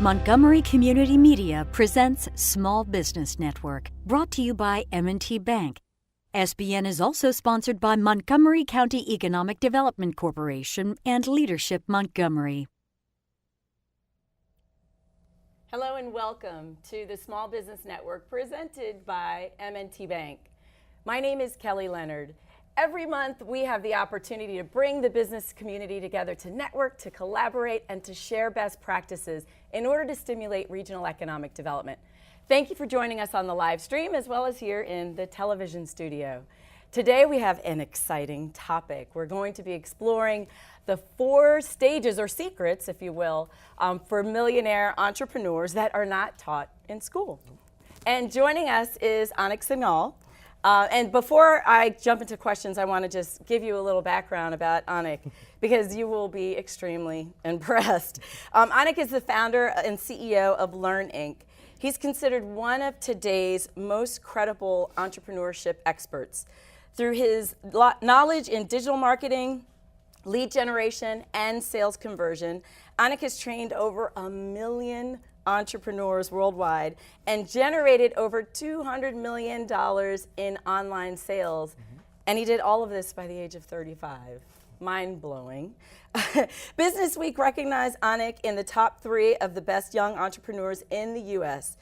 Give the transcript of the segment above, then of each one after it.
Montgomery Community Media presents Small Business Network, brought to you by M&T Bank. SBN is also sponsored by Montgomery County Economic Development Corporation and Leadership Montgomery. Hello and welcome to the Small Business Network presented by M&T Bank. My name is Kelly Leonard. Every month we have the opportunity to bring the business community together to network, to collaborate, and to share best practices in order to stimulate regional economic development. Thank you for joining us on the live stream as well as here in the television studio. Today we have an exciting topic. We're going to be exploring the 4 stages or secrets, if you will, for millionaire entrepreneurs that are not taught in school. And joining us is Anik Singal. And before I jump into questions, I want to just give you a little background about Anik because you will be extremely impressed. Anik is the founder and CEO of Lurn, Inc. He's considered one of today's most credible entrepreneurship experts. Through his knowledge in digital marketing, lead generation, and sales conversion, Anik has trained over 1 million entrepreneurs worldwide and generated over $200 million in online sales. And he did all of this by the age of 35. Mind-blowing. Business Week recognized Anik in the top 3 of the best young entrepreneurs in the U.S.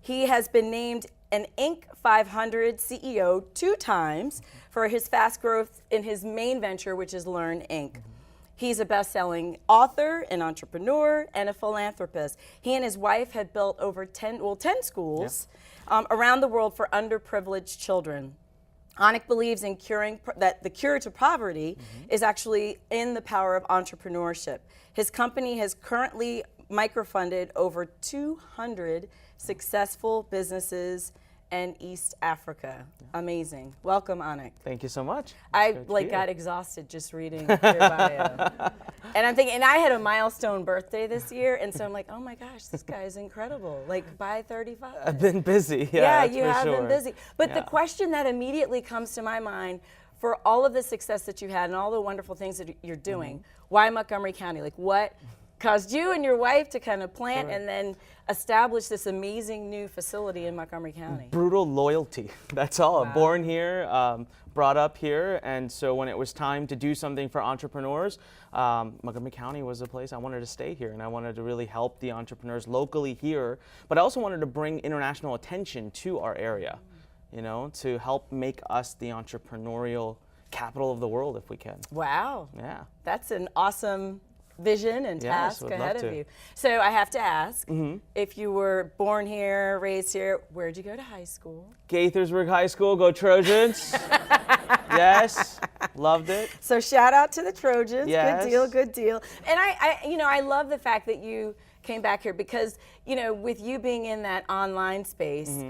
He has been named an Inc. 500 CEO 2 times for his fast growth in his main venture, which is Lurn, Inc. He's a best-selling author, an entrepreneur, and a philanthropist. He and his wife have built over 10 schools around the world for underprivileged children. Anik believes in that the cure to poverty is actually in the power of entrepreneurship. His company has currently microfunded over 200 successful businesmes in East Africa. Amazing. Welcome, Anik. Thank you so much. I got exhausted just reading your bio. And I'm thinking, and I had a milestone birthday this year, and so I'm like, oh my gosh, this guy is incredible. Like by 35. I've been busy. Yeah, you have been busy. But the question that immediately comes to my mind, for all of the success that you had and all the wonderful things that you're doing, why Montgomery County? Like what caused you and your wife to kind of plant and then establish this amazing new facility in Montgomery County? Brutal loyalty. That's all. Wow. Born here, brought up here, and so when it was time to do something for entrepreneurs, Montgomery County was the place I wanted to stay here, and I wanted to really help the entrepreneurs locally here, but I also wanted to bring international attention to our area, you know, to help make us the entrepreneurial capital of the world if we can. Wow. Yeah. That's an awesome vision and task ahead of you. So I have to ask, if you were born here, raised here, where'd you go to high school? Gaithersburg High School, go Trojans. Yes, loved it. So shout out to the Trojans. Yes. Good deal, good deal. And I love the fact that you came back here because, you know, with you being in that online space,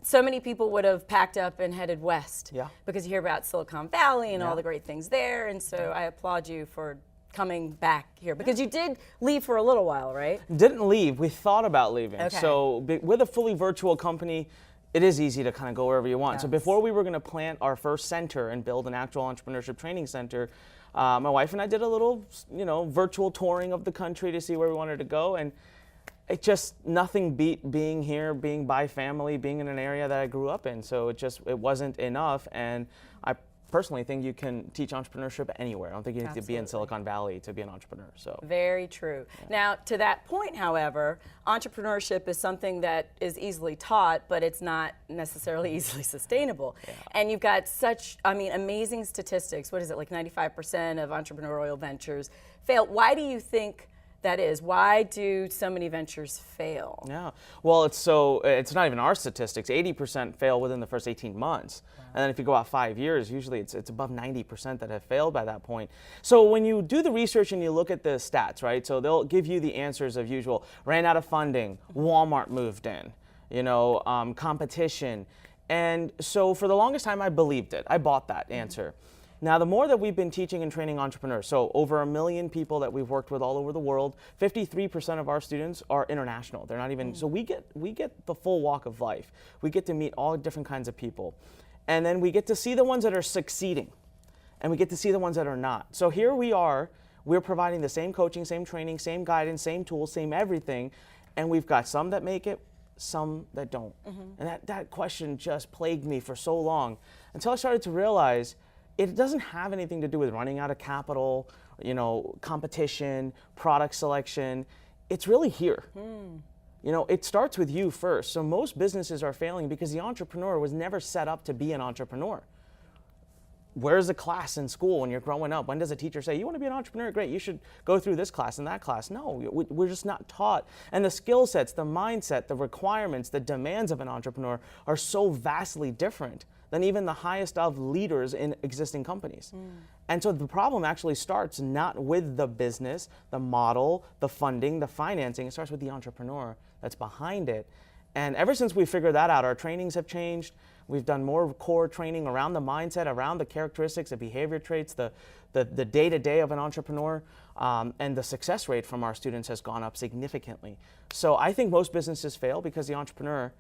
so many people would have packed up and headed west because you hear about Silicon Valley and all the great things there. And so I applaud you for coming back here because you did leave for a little while, right? Didn't leave. We thought about leaving. Okay. So with a fully virtual company, it is easy to kind of go wherever you want. Yes. So before we were going to plant our first center and build an actual entrepreneurship training center, my wife and I did a little, virtual touring of the country to see where we wanted to go, and it just nothing beat being here, being by family, being in an area that I grew up in. So it wasn't enough, and I personally think you can teach entrepreneurship anywhere. I don't think you need to be in Silicon Valley to be an entrepreneur. So very true. Now, to that point, however, entrepreneurship is something that is easily taught, but it's not necessarily easily sustainable. Yeah. And you've got such, amazing statistics. What is it, like 95% of entrepreneurial ventures fail? Why do you think that is? Why do so many ventures fail? Yeah, well, it's not even our statistics. 80% fail within the first 18 months. Wow. And then if you go out 5 years, usually it's above 90% that have failed by that point. So when you do the research and you look at the stats, right, so they'll give you the answers of usual, ran out of funding, Walmart moved in, competition. And so for the longest time, I believed it. I bought that answer. Now, the more that we've been teaching and training entrepreneurs, so over 1 million people that we've worked with all over the world, 53% of our students are international. They're not even, so we get the full walk of life. We get to meet all different kinds of people. And then we get to see the ones that are succeeding, and we get to see the ones that are not. So here we are, we're providing the same coaching, same training, same guidance, same tools, same everything, And we've got some that make it, some that don't. And that question just plagued me for so long until I started to realize it doesn't have anything to do with running out of capital, competition, product selection. It's really here. It starts with you first. So most businesses are failing because the entrepreneur was never set up to be an entrepreneur. Where's the class in school when you're growing up? When does a teacher say, you want to be an entrepreneur? Great, you should go through this class and that class. No, we're just not taught. And the skill sets, the mindset, the requirements, the demands of an entrepreneur are so vastly different than even the highest of leaders in existing companies. And so the problem actually starts not with the business, the model, the funding, the financing. It starts with the entrepreneur that's behind it. And ever since we figured that out, our trainings have changed. We've done more core training around the mindset, around the characteristics, the behavior traits, the day-to-day of an entrepreneur, and the success rate from our students has gone up significantly. So I think most businesses fail because the entrepreneur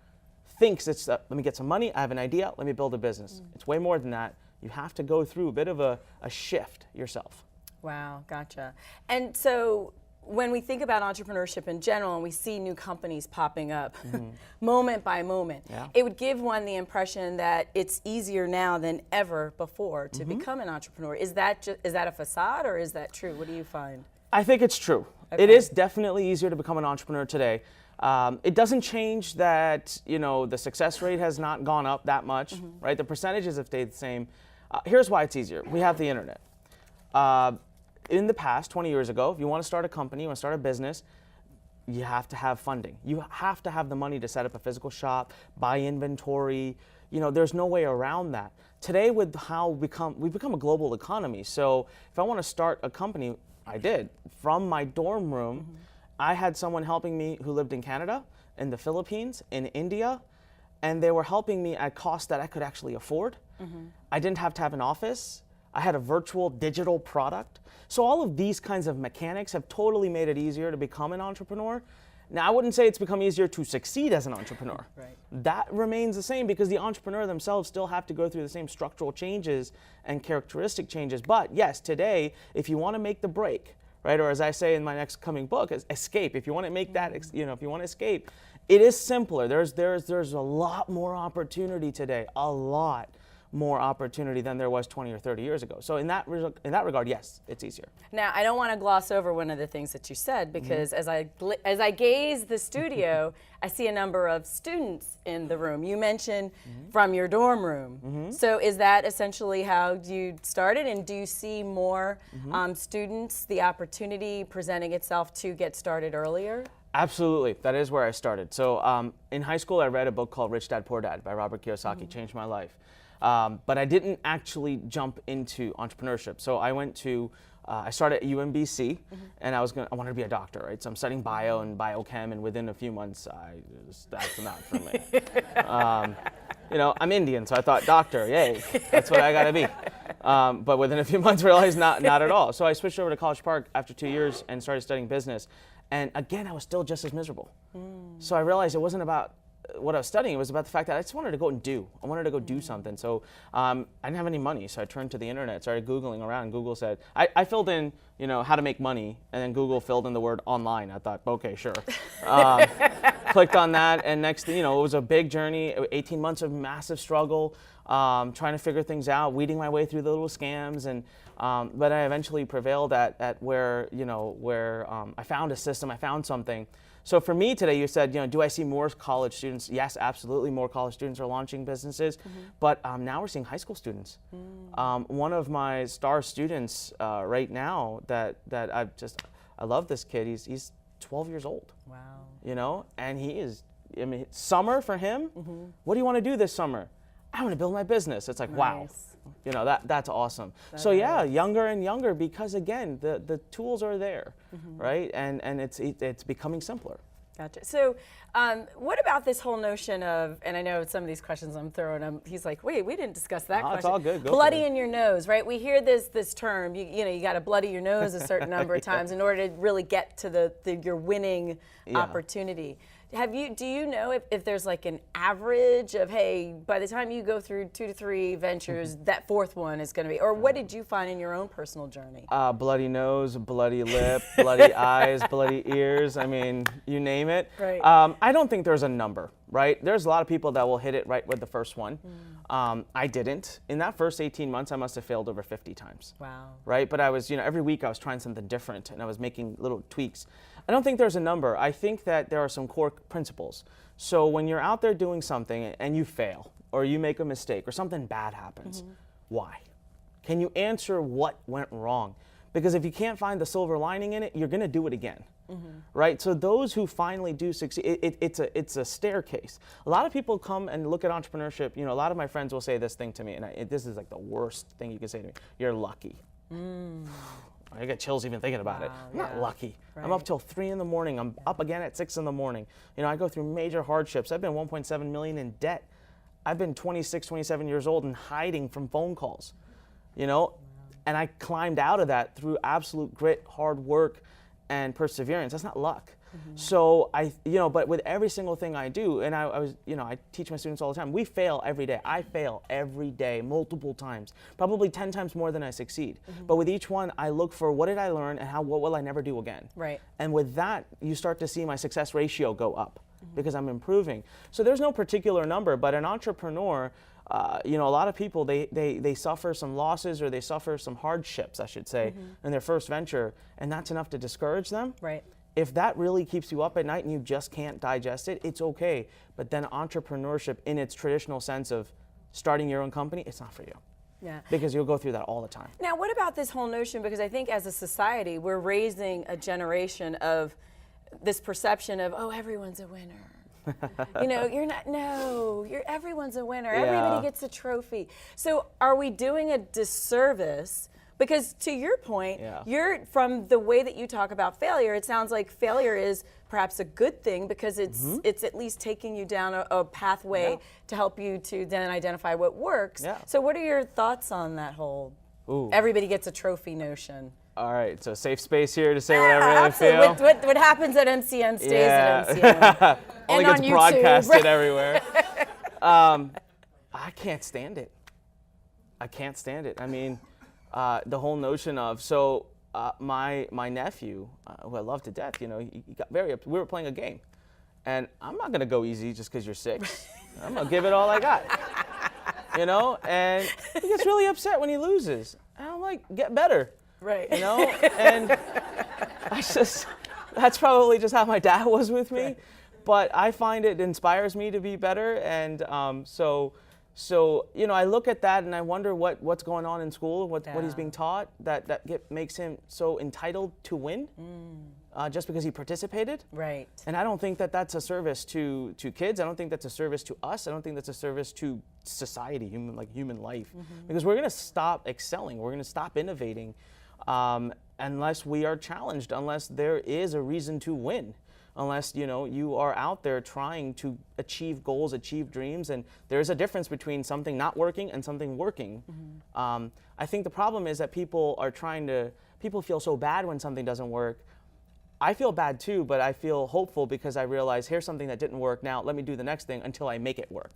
thinks it's, let me get some money, I have an idea, let me build a business. It's way more than that. You have to go through a bit of a shift yourself. Wow, gotcha. And so when we think about entrepreneurship in general and we see new companies popping up moment by moment, it would give one the impression that it's easier now than ever before to become an entrepreneur. Is that a facade or is that true? What do you find? I think it's true. Okay. It is definitely easier to become an entrepreneur today. It doesn't change that, the success rate has not gone up that much, right? The percentages have stayed the same. Here's why it's easier. We have the internet. In the past, 20 years ago, if you want to start a company, you want to start a business, you have to have funding. You have to have the money to set up a physical shop, buy inventory. There's no way around that. Today, with how we've become a global economy. So if I want to start a company, I did. From my dorm room, I had someone helping me who lived in Canada, in the Philippines, in India, and they were helping me at costs that I could actually afford. I didn't have to have an office. I had a virtual digital product. So all of these kinds of mechanics have totally made it easier to become an entrepreneur. Now, I wouldn't say it's become easier to succeed as an entrepreneur. Right. That remains the same because the entrepreneur themselves still have to go through the same structural changes and characteristic changes. But yes, today, if you want to make the break, right, or as I say in my next coming book, escape. If you want to make that, if you want to escape, it is simpler. There's a lot more opportunity today, a lot more opportunity than there was 20 or 30 years ago. So in that regard, yes, it's easier. Now, I don't want to gloss over one of the things that you said because as I gaze the studio, I see a number of students in the room. You mentioned from your dorm room. So is that essentially how you started, and do you see more students, the opportunity presenting itself to get started earlier? Absolutely, that is where I started. So in high school, I read a book called Rich Dad, Poor Dad by Robert Kiyosaki, changed my life. But I didn't actually jump into entrepreneurship. So I went to, I started at UMBC, and I wanted to be a doctor, right? So I'm studying bio and biochem, and within a few months, that's not for me. I'm Indian, so I thought doctor, yay, that's what I gotta be. But within a few months, realized not at all. So I switched over to College Park after 2 years and started studying business. And again, I was still just as miserable. So I realized it wasn't about what I was studying, it was about the fact that I just wanted to go and do. I wanted to go do something. So I didn't have any money, so I turned to the internet, started Googling around. Google said, I filled in, how to make money, and then Google filled in the word online. I thought, okay, sure. Clicked on that, and next thing, it was a big journey, 18 months of massive struggle, trying to figure things out, weeding my way through the little scams, and but I eventually prevailed at where I found a system, I found something. So for me today, you said, do I see more college students? Yes, absolutely. More college students are launching businesses, but now we're seeing high school students. One of my star students right now that I love this kid. He's 12 years old. Wow. And he is. Summer for him. What do you want to do this summer? I want to build my business. It's like, wow. That's awesome. So yeah, younger and younger, because again, the tools are there, right? And it's becoming simpler. Gotcha. So what about this whole notion of, and I know some of these questions I'm throwing him, he's like, wait, we didn't discuss that question. It's all good. Go bloody in your nose, right? We hear this term, you got to bloody your nose a certain number of times in order to really get to your winning opportunity. Do you know if there's like an average of, hey, by the time you go through 2 to 3 ventures, that fourth one is going to be, or what did you find in your own personal journey? Bloody nose, bloody lip, bloody eyes, bloody ears. I mean, you name it. Right. I don't think there's a number, right? There's a lot of people that will hit it right with the first one. I didn't. In that first 18 months, I must have failed over 50 times. Wow. Right? But I was, every week I was trying something different and I was making little tweaks. I don't think there's a number. I think that there are some core principles. So when you're out there doing something and you fail or you make a mistake or something bad happens, why? Can you answer what went wrong? Because if you can't find the silver lining in it, you're going to do it again. Right? So those who finally do succeed, it's a staircase. A lot of people come and look at entrepreneurship. A lot of my friends will say this thing to me, and this is like the worst thing you can say to me. You're lucky. I get chills even thinking about it. I'm not lucky. Right. I'm up till 3 in the morning. I'm up again at 6 in the morning. I go through major hardships. I've been 1.7 million in debt. I've been 26, 27 years old and hiding from phone calls. And I climbed out of that through absolute grit, hard work, and perseverance. That's not luck. So but with every single thing I do, and I teach my students all the time, we fail every day. I fail every day, multiple times, probably 10 times more than I succeed. But with each one, I look for what did I learn and what will I never do again? Right. And with that, you start to see my success ratio go up because I'm improving. So there's no particular number, but an entrepreneur, a lot of people, they suffer some losses or they suffer some hardships, I should say, in their first venture, and that's enough to discourage them. Right. If that really keeps you up at night and you just can't digest it, it's okay. But then entrepreneurship in its traditional sense of starting your own company, it's not for you. Yeah. Because you'll go through that all the time. Now, what about this whole notion? Because I think as a society, we're raising a generation of this perception of, oh, everyone's a winner. You're not, no, everyone's a winner. Yeah. Everybody gets a trophy. So are we doing a disservice? Because to your point, you're from the way that you talk about failure, it sounds like failure is perhaps a good thing because it's at least taking you down a pathway to help you to then identify what works. Yeah. So what are your thoughts on that whole everybody gets a trophy notion? All right, so safe space here to say whatever I feel. What happens at MCM stays at MCM. Only and gets broadcasted everywhere. I can't stand it. I mean, the whole notion of, my nephew, who I love to death, he got very upset. We were playing a game, and I'm not gonna go easy just because you're 6. I'm gonna give it all I got, and he gets really upset when he loses. And I'm like, get better. Right. And that's probably just how my dad was with me, but I find it inspires me to be better, and So, I look at that and I wonder what's going on in school, what he's being taught that makes him so entitled to win just because he participated. Right. And I don't think that that's a service to kids. I don't think that's a service to us. I don't think that's a service to society, human life. Because we're going to stop excelling. We're going to stop innovating unless we are challenged, unless there is a reason to win. Unless you are out there trying to achieve goals, achieve dreams, and there's a difference between something not working and something working. I think the problem is that people feel so bad when something doesn't work. I feel bad too, but I feel hopeful because I realize here's something that didn't work. Now let me do the next thing until I make it work.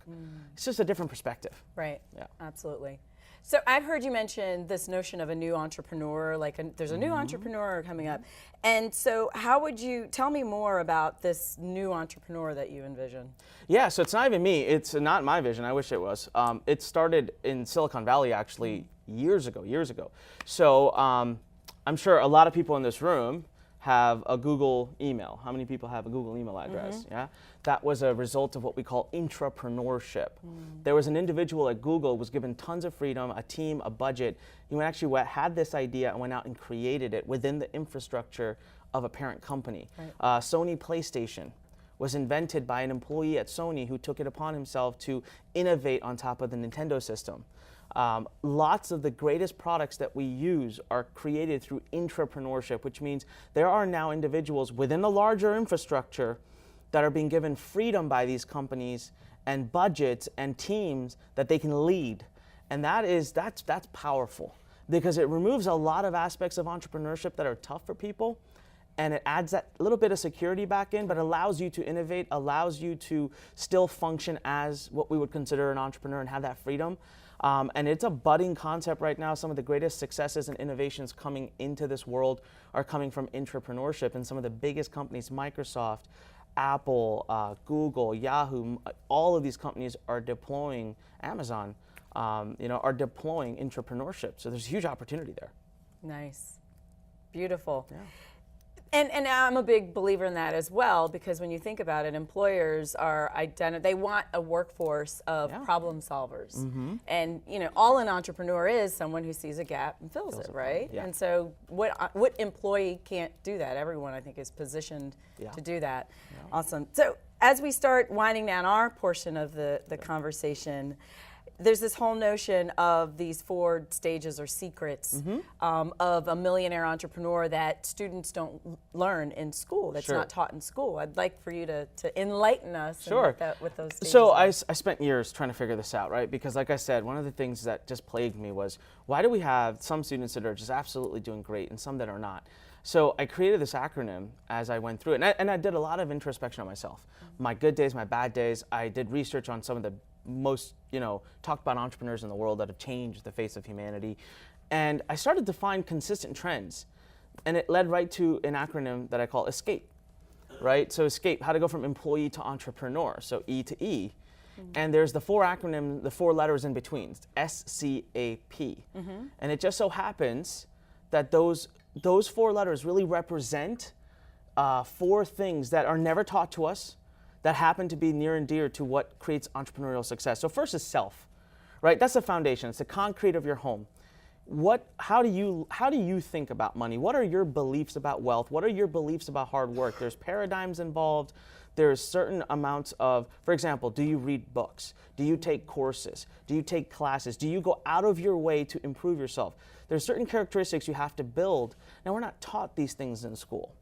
It's just a different perspective. Right. Yeah. Absolutely. So I've heard you mention this notion of a new entrepreneur, there's a new entrepreneur coming up. And so how would you tell me more about this new entrepreneur that you envision? Yeah, so it's not even me. It's not my vision. I wish it was. It started in Silicon Valley actually years ago. So I'm sure a lot of people in this room have a Google email. How many people have a Google email address? Yeah, that was a result of what we call entrepreneurship. There was an individual at Google who was given tons of freedom, a team, a budget. He actually had this idea and went out and created it within the infrastructure of a parent company. Right. Sony PlayStation was invented by an employee at Sony who took it upon himself to innovate on top of the Nintendo system. Lots of the greatest products that we use are created through entrepreneurship, which means there are now individuals within the larger infrastructure that are being given freedom by these companies and budgets and teams that they can lead. And that's powerful because it removes a lot of aspects of entrepreneurship that are tough for people. and it adds that little bit of security back in, but allows you to innovate, allows you to still function as what we would consider an entrepreneur and have that freedom. And it's a budding concept right now. Some of the greatest successes and innovations coming into this world are coming from entrepreneurship, and some of the biggest companies, Microsoft, Apple, Google, Yahoo, all of these companies are deploying, Amazon, are deploying entrepreneurship. So there's a huge opportunity there. Nice. Beautiful. Yeah. And I'm a big believer in that as well, because when you think about it, employers are they want a workforce of problem solvers. Mm-hmm. And all an entrepreneur is someone who sees a gap and fills it, right? Yeah. And so what employee can't do that? Everyone, I think, is positioned to do that. Yeah. Awesome. So as we start winding down our portion of the conversation, there's this whole notion of these 4 stages or secrets of a millionaire entrepreneur that students don't learn in school, that's not taught in school. I'd like for you to enlighten us with those stages. So I spent years trying to figure this out, right? Because like I said, one of the things that just plagued me was, why do we have some students that are just absolutely doing great and some that are not? So I created this acronym as I went through it, and I did a lot of introspection on myself. My good days, my bad days. I did research on some of the most talked about entrepreneurs in the world that have changed the face of humanity, and I started to find consistent trends, and it led right to an acronym that I call ESCAPE, right? So ESCAPE, how to go from employee to entrepreneur, so E to E, and there's the 4 acronyms, the 4 letters in between, SCAP, and it just so happens that those 4 letters really represent 4 things that are never taught to us, that happen to be near and dear to what creates entrepreneurial success. So first is self, right? That's the foundation. It's the concrete of your home. How do you think about money? What are your beliefs about wealth? What are your beliefs about hard work? There's paradigms involved. There's certain amounts of, for example, do you read books? Do you take courses? Do you take classes? Do you go out of your way to improve yourself? There's certain characteristics you have to build. Now, we're not taught these things in school.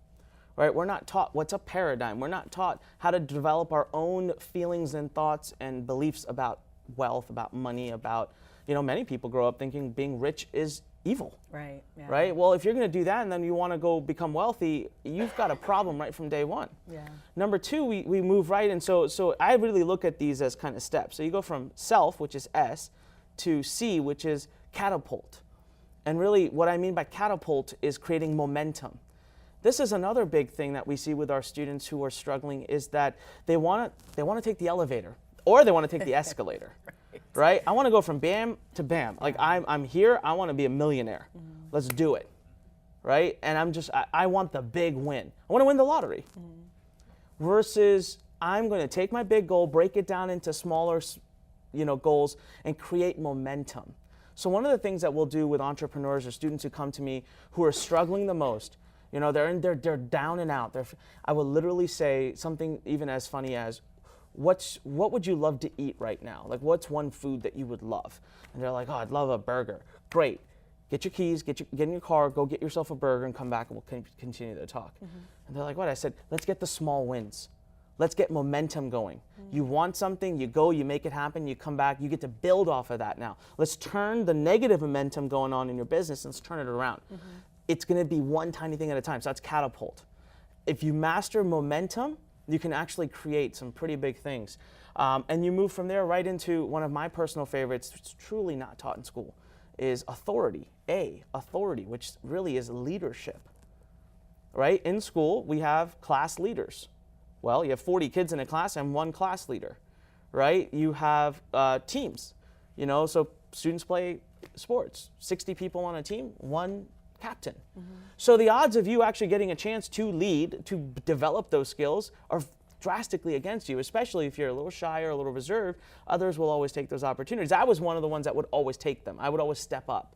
Right? We're not taught what's a paradigm. We're not taught how to develop our own feelings and thoughts and beliefs about wealth, about money, about, many people grow up thinking being rich is evil. Right. Yeah. Right? Well, if you're going to do that and then you want to go become wealthy, you've got a problem right from day one. Yeah. Number 2, we move right. And so I really look at these as kind of steps. So you go from self, which is S, to C, which is catapult. And really what I mean by catapult is creating momentum. This is another big thing that we see with our students who are struggling, is that they want to take the elevator or they want to take the escalator, right? I want to go from bam to bam. Like I'm here, I want to be a millionaire. Let's do it, right? And I want the big win. I want to win the lottery. Versus I'm going to take my big goal, break it down into smaller, goals, and create momentum. So one of the things that we'll do with entrepreneurs or students who come to me who are struggling the most, they're down and out. I will literally say something even as funny as, what would you love to eat right now? Like, what's one food that you would love? And they're like, oh, I'd love a burger. Great. Get your keys, get in your car, go get yourself a burger and come back and we'll continue to talk. And they're like, what? I said, let's get the small wins. Let's get momentum going. You want something, you go, you make it happen, you come back, you get to build off of that now. Let's turn the negative momentum going on in your business and let's turn it around. It's going to be one tiny thing at a time. So that's catapult. If you master momentum, you can actually create some pretty big things. And you move from there right into one of my personal favorites, it's truly not taught in school, is authority. Authority, which really is leadership. Right? In school, we have class leaders. Well, you have 40 kids in a class and 1 class leader. Right? You have teams. So students play sports. 60 people on a team, 1 captain. So the odds of you actually getting a chance to lead, to develop those skills, are drastically against you, especially if you're a little shy or a little reserved. Others will always take those opportunities. I was one of the ones that would always take them. I would always step up,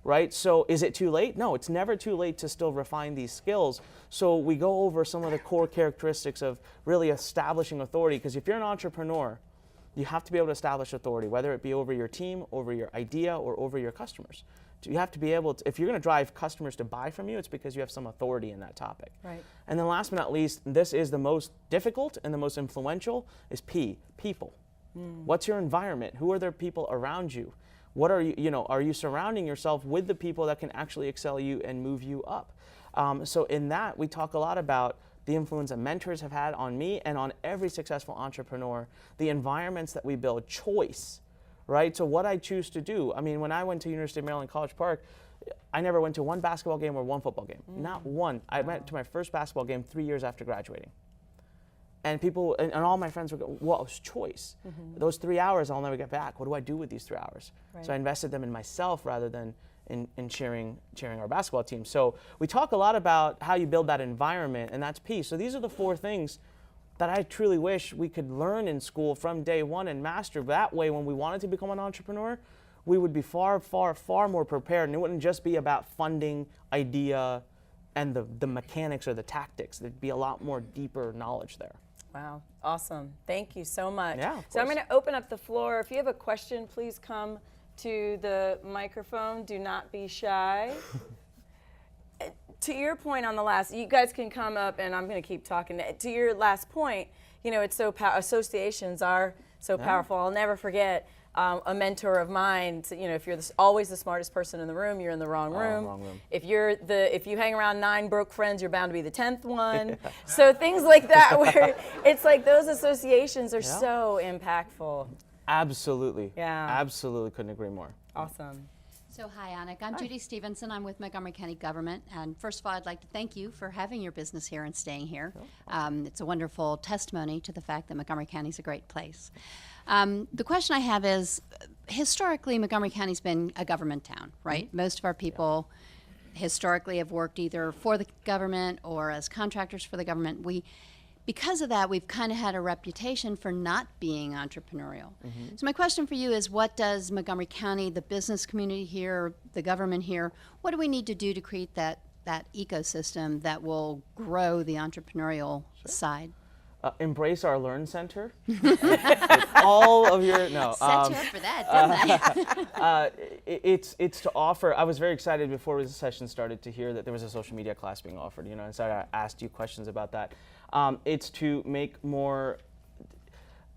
right? So is it too late? No, it's never too late to still refine these skills. So we go over some of the core characteristics of really establishing authority, because if you're an entrepreneur, you have to be able to establish authority, whether it be over your team, over your idea, or over your customers. You have to be able to, if you're going to drive customers to buy from you, it's because you have some authority in that topic. Right. And then last but not least, this is the most difficult and the most influential, is people. What's your environment? Who are the people around you? What are you, are you surrounding yourself with the people that can actually excel you and move you up? So in that, we talk a lot about the influence that mentors have had on me and on every successful entrepreneur, the environments that we build, choice, right? So what I choose to do, I mean, when I went to University of Maryland, College Park, I never went to one basketball game or one football game, not one. I went to my first basketball game 3 years after graduating. And people, and all my friends were going, well, it's choice. Those 3 hours I'll never get back. What do I do with these 3 hours? Right. So I invested them in myself rather than in cheering our basketball team. So we talk a lot about how you build that environment, and that's peace. So these are the 4 things that I truly wish we could learn in school from day one and master. That way, when we wanted to become an entrepreneur, we would be far, far, far more prepared, and it wouldn't just be about funding, idea, and the mechanics or the tactics. There'd be a lot more deeper knowledge there. Wow, awesome. Thank you so much. Yeah, so I'm going to open up the floor. If you have a question, please come to the microphone. Do not be shy. To your point on the last, you guys can come up and I'm going to keep talking. To your last point, you know, it's so associations are so powerful. I'll never forget a mentor of mine. You know, if you're always the smartest person in the room, you're in the wrong room. Wrong room. If you hang around 9 broke friends, you're bound to be the 10th one. So things like that, where it's like those associations are so impactful. Absolutely. Yeah. Absolutely, couldn't agree more. Awesome. So hi, Anik. I'm Judy Stevenson. I'm with Montgomery County Government. And first of all, I'd like to thank you for having your business here and staying here. It's a wonderful testimony to the fact that Montgomery County is a great place. The question I have is, historically, Montgomery County's been a government town, right? Most of our people historically have worked either for the government or as contractors for the government. Because of that, we've kind of had a reputation for not being entrepreneurial. So my question for you is, what does Montgomery County, the business community here, the government here, what do we need to do to create that ecosystem that will grow the entrepreneurial side? Embrace our Learn Center. All of your, no. Set you up for that, didn't I? It's to offer, I was very excited before the session started to hear that there was a social media class being offered, you know, and so I asked you questions about that. It's to make more,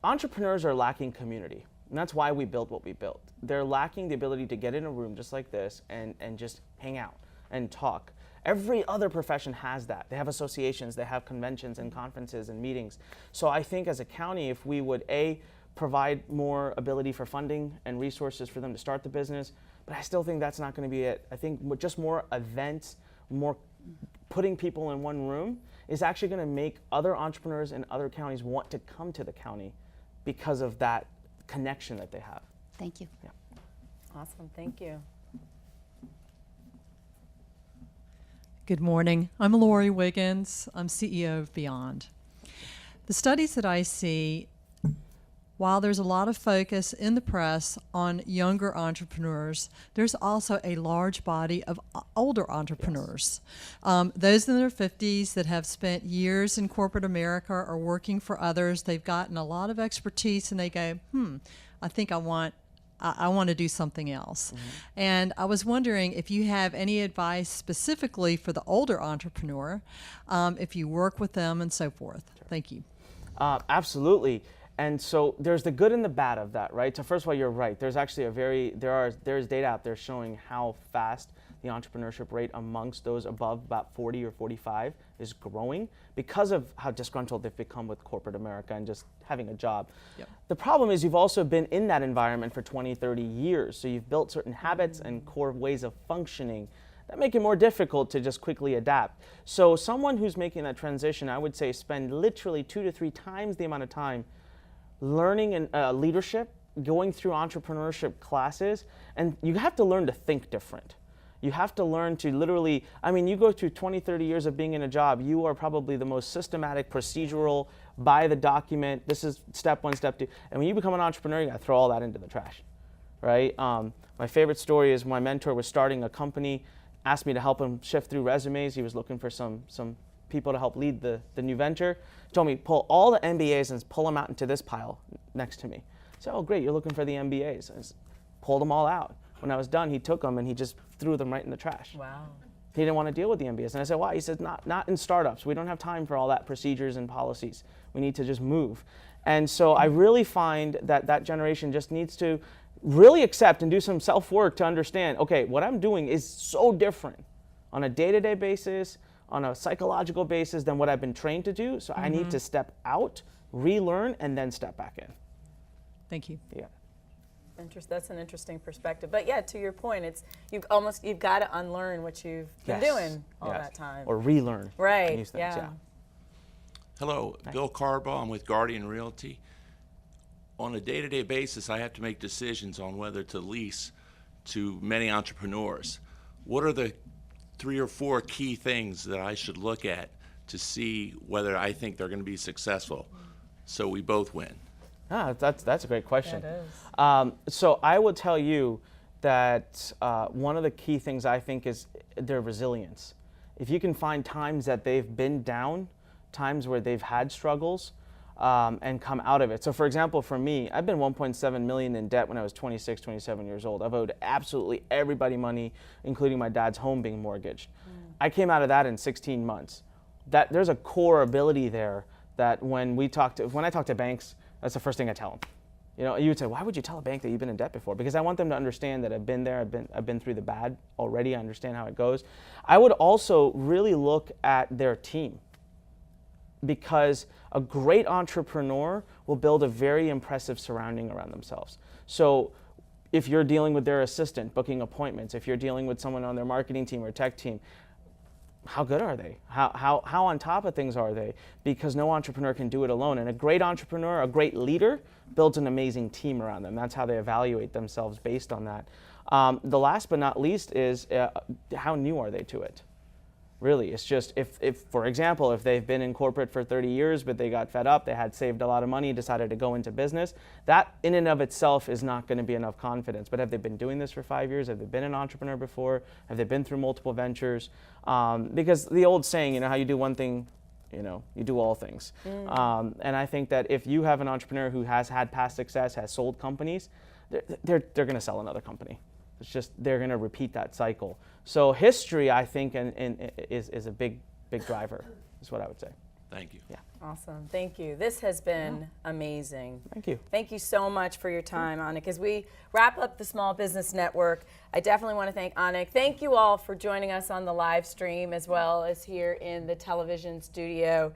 entrepreneurs are lacking community, and that's why we built what we built. They're lacking the ability to get in a room just like this and just hang out and talk. Every other profession has that. They have associations, they have conventions and conferences and meetings. So I think as a county, if we would provide more ability for funding and resources for them to start the business, but I still think that's not going to be it. I think just more events, more putting people in one room is actually going to make other entrepreneurs in other counties want to come to the county because of that connection that they have. Thank you. Yeah. Awesome, thank you. Good morning. I'm Lori Wiggins. I'm CEO of Beyond. The studies that I see, while there's a lot of focus in the press on younger entrepreneurs, there's also a large body of older entrepreneurs. Those in their 50s that have spent years in corporate America or working for others. They've gotten a lot of expertise and they go, I think I want to do something else. And I was wondering if you have any advice specifically for the older entrepreneur, if you work with them and so forth. Thank you. Absolutely. And so there's the good and the bad of that, right? So first of all, you're right. There's actually there's data out there showing how fast the entrepreneurship rate amongst those above about 40 or 45 is growing because of how disgruntled they've become with corporate America and just having a job. Yep. The problem is you've also been in that environment for 20, 30 years. So you've built certain habits and core ways of functioning that make it more difficult to just quickly adapt. So someone who's making that transition, I would say spend literally 2 to 3 times the amount of time learning and leadership, going through entrepreneurship classes, and you have to learn to think different. You have to learn to literally, you go through 20, 30 years of being in a job, you are probably the most systematic, procedural, by the document, this is step 1, step 2. And when you become an entrepreneur, you gotta throw all that into the trash, right? My favorite story is my mentor was starting a company, asked me to help him shift through resumes. He was looking for some people to help lead the new venture. Told me, pull all the MBAs and pull them out into this pile next to me. I said, oh great, you're looking for the MBAs. I just pulled them all out. When I was done, he took them and he just threw them right in the trash. Wow. He didn't want to deal with the MBAs. And I said, why? He said, not in startups. We don't have time for all that procedures and policies. We need to just move. And so I really find that generation just needs to really accept and do some self-work to understand, okay, what I'm doing is so different on a day-to-day basis on a psychological basis than what I've been trained to do. So I need to step out, relearn, and then step back in. Thank you. Yeah. That's an interesting perspective. But yeah, to your point, it's you've got to unlearn what you've been doing all that time. Or relearn. Right. New things, yeah. Hello, Bill Carbaugh. I'm with Guardian Realty. On a day-to-day basis, I have to make decisions on whether to lease to many entrepreneurs. What are the 3 or 4 key things that I should look at to see whether I think they're going to be successful so we both win? That's a great question. That is. So I will tell you that one of the key things I think is their resilience. If you can find times that they've been down, times where they've had struggles, and come out of it. So for example, for me, I've been 1.7 million in debt when I was 26, 27 years old. I've owed absolutely everybody money, including my dad's home being mortgaged. I came out of that in 16 months. There's a core ability there that when I talk to banks, that's the first thing I tell them. You know, you would say, why would you tell a bank that you've been in debt before? Because I want them to understand that I've been there, I've been through the bad already, I understand how it goes. I would also really look at their team, because a great entrepreneur will build a very impressive surrounding around themselves. So if you're dealing with their assistant, booking appointments, if you're dealing with someone on their marketing team or tech team, how good are they? How on top of things are they? Because no entrepreneur can do it alone. And a great entrepreneur, a great leader, builds an amazing team around them. That's how they evaluate themselves based on that. The last but not least is how new are they to it? Really, it's just if, for example, if they've been in corporate for 30 years, but they got fed up, they had saved a lot of money, decided to go into business, that in and of itself is not going to be enough confidence. But have they been doing this for 5 years? Have they been an entrepreneur before? Have they been through multiple ventures? Because the old saying, you know, how you do one thing, you know, you do all things. And I think that if you have an entrepreneur who has had past success, has sold companies, they're going to sell another company. It's just they're going to repeat that cycle. So history, I think, is a big driver, is what I would say. Thank you. Yeah. Awesome. Thank you. This has been amazing. Thank you. Thank you so much for your time, Anik. As we wrap up the Small Business Network, I definitely want to thank Anik. Thank you all for joining us on the live stream as well as here in the television studio.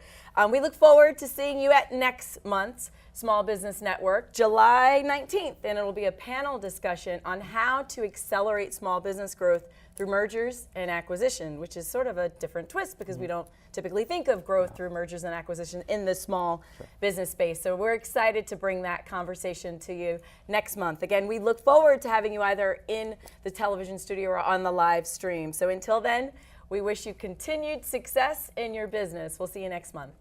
We look forward to seeing you at next month's Small Business Network, July 19th, and it'll be a panel discussion on how to accelerate small business growth through mergers and acquisition, which is sort of a different twist because we don't typically think of growth through mergers and acquisition in the small business space. So we're excited to bring that conversation to you next month. Again, we look forward to having you either in the television studio or on the live stream. So until then, we wish you continued success in your business. We'll see you next month.